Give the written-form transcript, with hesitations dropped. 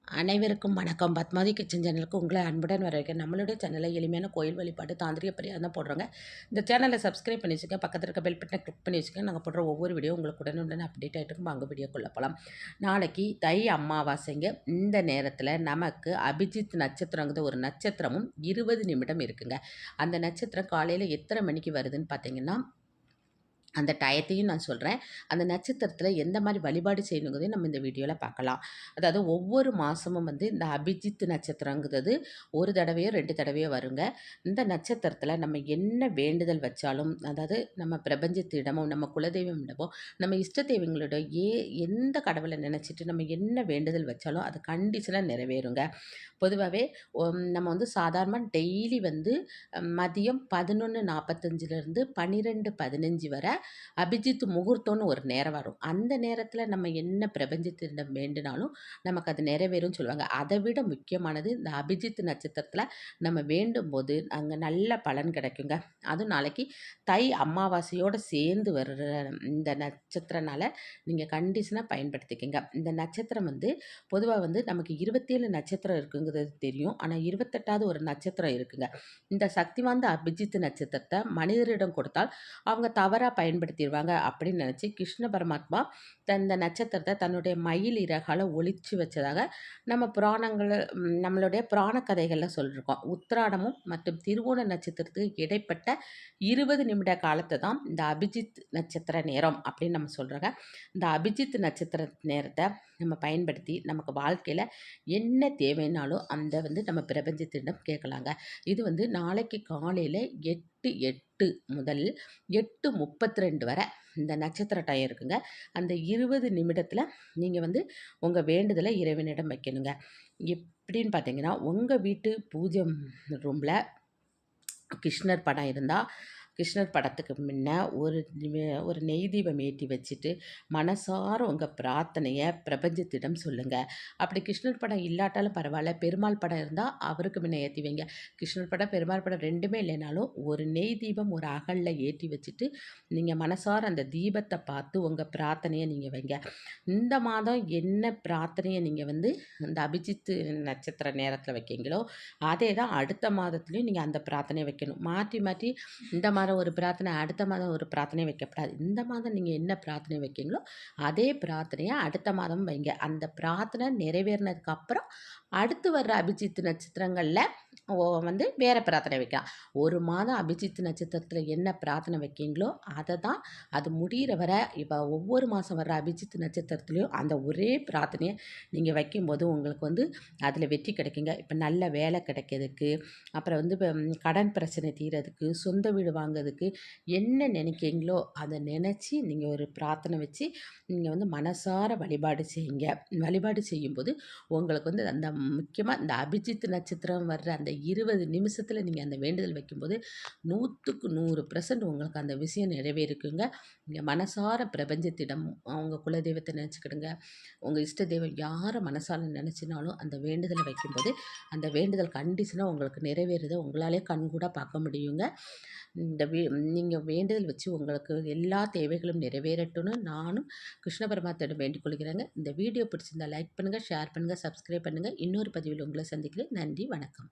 அனைவருக்கும் வணக்கம். பத்மாவதி கிச்சன் சேனலுக்கு உங்களை அன்புடன் வரவேற்கிறேன். நம்மளுடைய சேனலில் எளிமையான கோயில் வழிபாடு தாந்திரிக பரிகாரம் தான் போடுறோங்க. இந்த சேனலை சப்ஸ்கிரைப் பண்ணி வச்சுக்க, பக்கத்தில் இருக்க பெல் பட்டனை கிளிக் பண்ணி வச்சுக்க. நாங்கள் போடுற ஒவ்வொரு வீடியோ உங்களுக்கு உடனுடன் அப்டேட் ஆகிட்டு இருக்கும். அங்கே வீடியோக்குள்ளே போகலாம். நாளைக்கு தை அமாவாசைங்க. இந்த நேரத்தில் நமக்கு அபிஜித் நட்சத்திரங்கிறது ஒரு நட்சத்திரமும் 20 நிமிடம் இருக்குங்க. அந்த நட்சத்திரம் காலையில் எத்தனை மணிக்கு வருதுன்னு பார்த்தீங்கன்னா, அந்த டயத்தையும் நான் சொல்கிறேன். அந்த நட்சத்திரத்தில் எந்த மாதிரி வழிபாடு செய்யணுங்கிறதையும் நம்ம இந்த வீடியோவில் பார்க்கலாம். அதாவது ஒவ்வொரு மாதமும் இந்த அபிஜித் நட்சத்திரங்கிறது ஒரு தடவையோ 2 தடவையோ வருங்க. இந்த நட்சத்திரத்தில் நம்ம என்ன வேண்டுதல் வச்சாலும், அதாவது நம்ம பிரபஞ்சத்திடமோ நம்ம குலதெய்வமிடமோ நம்ம இஷ்ட தெய்வங்களோட எந்த கடவுளை நினச்சிட்டு நம்ம என்ன வேண்டுதல் வச்சாலும் அது கண்டிஷனாக நிறைவேறுங்க. பொதுவாகவே நம்ம சாதாரணமாக டெய்லி மதியம் 11:45லேருந்து 12:15 வரை அபிஜித் முகூர்த்தம்னு ஒரு நேரம் வரும். அந்த நேரத்தில் நம்ம என்ன பிரபஞ்சத்திடம் வேண்டுனாலும் நமக்கு அது நிறைவேறும்னு சொல்லுவாங்க. அதை விட முக்கியமானது இந்த அபிஜித் நட்சத்திரத்தில் நம்ம வேண்டும்போது அங்கே நல்ல பலன் கிடைக்குங்க. அதுவும் நாளைக்கு தை அமாவாசையோடு சேர்ந்து வர்ற இந்த நட்சத்திரனால நீங்கள் கண்டிஷனாக பயன்படுத்திக்கங்க. இந்த நட்சத்திரம் பொதுவாக நமக்கு 27 நட்சத்திரம் இருக்குங்கிறது தெரியும். ஆனால் 28வது ஒரு நட்சத்திரம் இருக்குங்க. இந்த சக்தி வாய்ந்த அபிஜித் நட்சத்திரத்தை மனிதரிடம் கொடுத்தால் அவங்க தவறாக பயன்படுத்திடுவாங்க அப்படின்னு நினச்சி கிருஷ்ண பரமாத்மா இந்த நட்சத்திரத்தை தன்னுடைய மயில் இறகால ஒளிச்சு வச்சதாக நம்மளுடைய புராண கதைகளில் சொல்லியிருக்கோம். உத்திராடமும் மற்றும் திருவோண நட்சத்திரத்துக்கு இடைப்பட்ட 20 நிமிட காலத்தை தான் இந்த அபிஜித் நட்சத்திர நேரம் அப்படின்னு நம்ம சொல்கிறோங்க. இந்த அபிஜித் நட்சத்திர நேரத்தை நம்ம பயன்படுத்தி நமக்கு வாழ்க்கையில் என்ன தேவைன்னாலும் அந்த நம்ம பிரபஞ்சத்திடம் கேட்கலாங்க. இது நாளைக்கு காலையில் 8:08 முதல் 8:32 வரை இந்த நட்சத்திர டைம் இருக்குங்க. அந்த 20 நிமிடத்தில் நீங்கள் உங்கள் வேண்டுதலை இறைவனிடம் வைக்கணுங்க. எப்படின்னு பார்த்தீங்கன்னா, உங்கள் வீட்டு பூஜை ரூமில் கிருஷ்ணர் படம் இருந்தால் கிருஷ்ணர் படத்துக்கு முன்ன ஒரு நெய் தீபம் ஏற்றி வச்சுட்டு மனசார உங்கள் பிரார்த்தனையை பிரபஞ்சத்திடம் சொல்லுங்கள். அப்படி கிருஷ்ணர் படம் இல்லாட்டாலும் பரவாயில்ல, பெருமாள் படம் இருந்தால் அவருக்கு முன்ன ஏற்றி வைங்க. கிருஷ்ணர் படம் பெருமாள் படம் ரெண்டுமே இல்லைனாலும் ஒரு நெய் தீபம் ஒரு அகலில் ஏற்றி வச்சுட்டு நீங்கள் மனசார அந்த தீபத்தை பார்த்து உங்கள் பிரார்த்தனையை நீங்கள் வைங்க. இந்த மாதம் என்ன பிரார்த்தனையை நீங்கள் இந்த அபிஜித் நட்சத்திர நேரத்தில் வைக்கிங்களோ அதே தான் அடுத்த மாதத்துலேயும் நீங்கள் அந்த பிரார்த்தனையை வைக்கணும். மாற்றி மாற்றி இந்த மாதம் ஒரு பிரார்த்தனை அடுத்த மாதம் ஒரு பிரார்த்தனை வைக்கப்படாது. இந்த மாதம் நீங்கள் என்ன பிரார்த்தனை வைக்கிங்களோ அதே பிரார்த்தனையை அடுத்த மாதம் வைங்க. அந்த பிரார்த்தனை நிறைவேறினதுக்கப்புறம் அடுத்து வர்ற அபிஜித் நட்சத்திரங்களில் வேறு பிரார்த்தனை வைக்கலாம். ஒரு மாதம் அபிஜித் நட்சத்திரத்தில் என்ன பிரார்த்தனை வைக்கிங்களோ அதை தான் அது முடிகிற வரை இப்போ ஒவ்வொரு மாதம் வர்ற அபிஜித் நட்சத்திரத்துலேயும் அந்த ஒரே பிரார்த்தனையை நீங்கள் வைக்கும்போது உங்களுக்கு அதில் வெற்றி கிடைக்குங்க. இப்போ நல்ல வேலை கிடைக்கிறதுக்கு, அப்புறம் இப்போ கடன் பிரச்சனை தீரதுக்கு, சொந்த வீடு வாங்கிறதுக்கு என்ன நினைக்கிறீங்களோ அதை நினச்சி நீங்கள் ஒரு பிரார்த்தனை வச்சு நீங்கள் மனசார வழிபாடு செய்யுங்க. வழிபாடு செய்யும்போது உங்களுக்கு அந்த முக்கியமாக இந்த அபிஜித் நட்சத்திரம் வர்ற அந்த 20 நிமிஷத்தில் நீங்கள் அந்த வேண்டுதல் வைக்கும்போது 100க்கு 100% உங்களுக்கு அந்த விஷயம் நிறைவேறிக்குங்க. நீங்கள் மனசார பிரபஞ்சத்திடம் அவங்க குலதெய்வத்தை நினச்சிக்கிடுங்க. உங்கள் இஷ்ட தெய்வம் யாரை மனசால நினச்சினாலும் அந்த வேண்டுதலை வைக்கும்போது அந்த வேண்டுதல் கண்டிஷனாக உங்களுக்கு நிறைவேறுதை உங்களாலே கண்கூட பார்க்க முடியுங்க. நீங்கள் வேண்டுதல் வச்சு உங்களுக்கு எல்லா தேவைகளும் நிறைவேறட்டும்னு நானும் கிருஷ்ண பரமாத்மாவிடம் வேண்டிக் கொள்கிறேங்க. இந்த வீடியோ பிடிச்சிருந்தால் லைக் பண்ணுங்கள், ஷேர் பண்ணுங்கள், சப்ஸ்கிரைப் பண்ணுங்கள். இன்னொரு பதிவில் உங்களை சந்திக்கிறேன். நன்றி, வணக்கம்.